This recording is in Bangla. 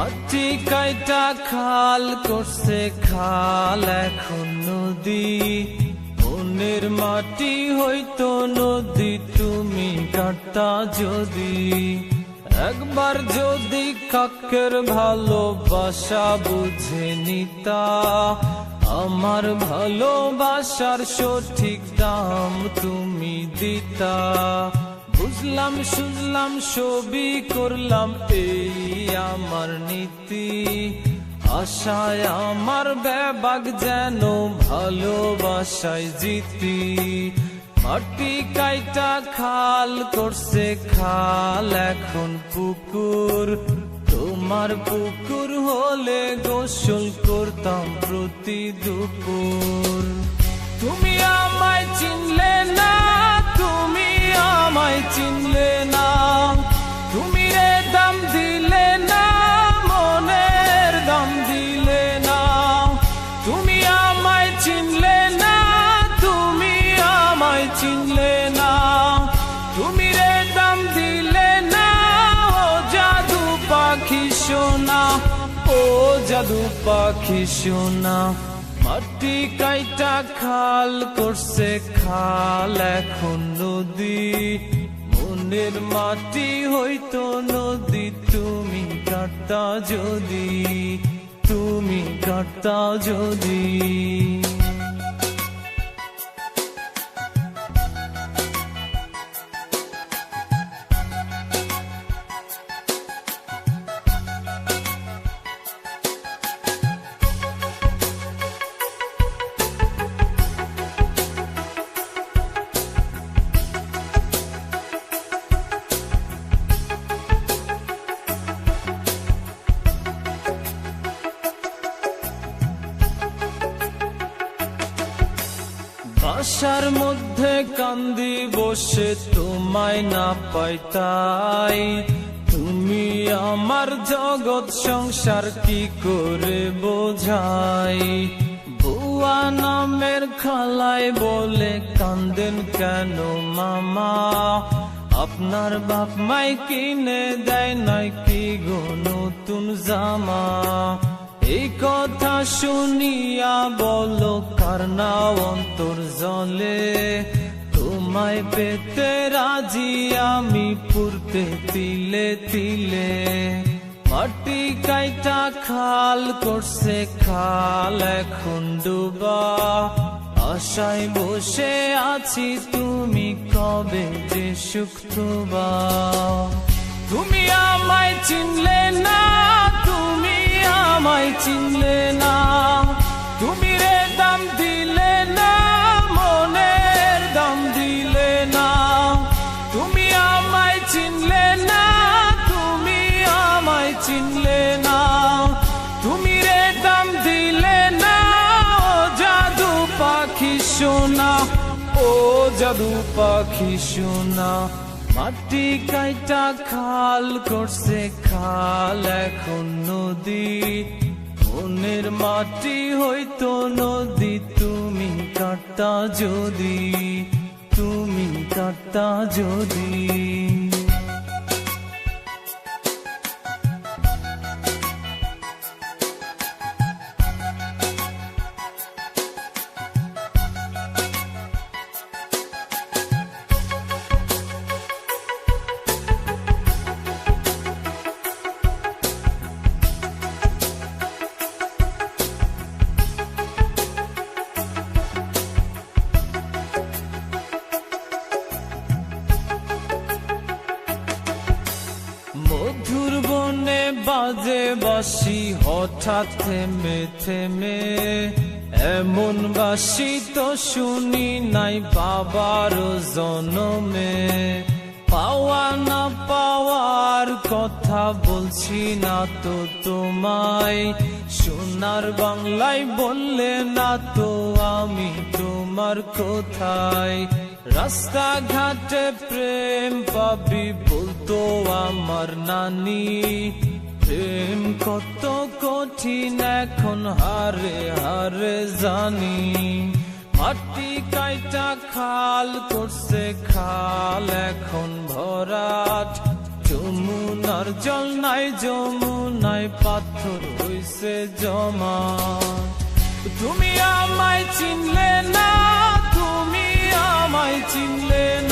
মাটি কাইটা খাল করছে খাল এখন নদী, মনের মাটি হইতো নদী তুমি কাটতা যদি। একবার যদি কাকের ভালোবাসা বুঝে নিতা, আমার ভালোবাসার সঠিক দাম তুমি দিতা। বুঝলাম শুনলাম সবই করলাম এই আমার নীতি, আশায় আমার বেবাগ যেন ভালোবাসায় জিতি। মাটি কাইটা খাল করছে খাল এখন পুকুর, তোমার পুকুর হলে গোসল করতাম প্রতি দুপুর। তুমি আমায় চিনলে না, তুমি আমায় চিনলে না, তুমি রে দাম দিলে না, মনের দাম দিলে না। তুমি আমায় চিনলে না, তুমি আমায় চিনলে না, তুমি রে দাম দিলে না। ও জাদু পাখি সোনা, ও জাদু পাখি সোনা। মাটি কাইটা খাল করছে খাল এখন নদী, মনের মাটি হইতো নদী তুমি কাটতা যদি, তুমি কাটতা যদি। বাসার মধ্যে কান্দি বসে তোমায় না পাইতাই, তুমি আমার জগৎ সংসার কি করে বোঝাই। বুয়া নামের খালায় বলে কান্দেন কেন মামা, আপনার বাপ মাই কিনে দেয় নাই কি গো নতুন জামা। এই কথা শুনিয়া বলো কার না অন্তর জলে, তোমায় পেতে রাজি আমি পুরতে তিলে তিলে। মাটি কাইটা খাল করছে খাল এখন ডুবা, আশায় বসে আছি তুমি কবে যে সুখ থুবা। তুমি আমায় চিনলে না, তুমি আমায় চিনলে না, তুমি রে দাম দিলে না, মনের দাম দিলে না। তুমি আমায় চিনলে না, তুমি আমায় চিনলে না, তুমি রে দাম দিলে না। ও জাদু পাখি সোনা, ও জাদু পাখি সোনা। মাটি কাইটা খাল করছে খাল এখন নদী, মনের মাটি হইতো নদী তুমি কাটতা যদি, তুমি কাটতা যদি। মধুর বনে বাজে বাঁশি হঠাৎ থেমে থেমে, এমন বাঁশি তো শুনি নাই বাবার জনমে। পাওয়া না পাওয়ার কথা বলছি না তো তোমায়, সোনার বাংলায় বললে না তো আমি তোমার কোথায়। রাস্তাঘাটে প্রেম পাবি বলতো আমার নানি, প্রেম কত কঠিন এখন হারে হারে জানি। মাটি কাইটা খাল করছে খাল এখন ভরাট, যমুনার জল নাই, যমুনায় পাথর হইছে জমা। তুমি আমায় চিনলে না, তুমি আমায় চিনলে না।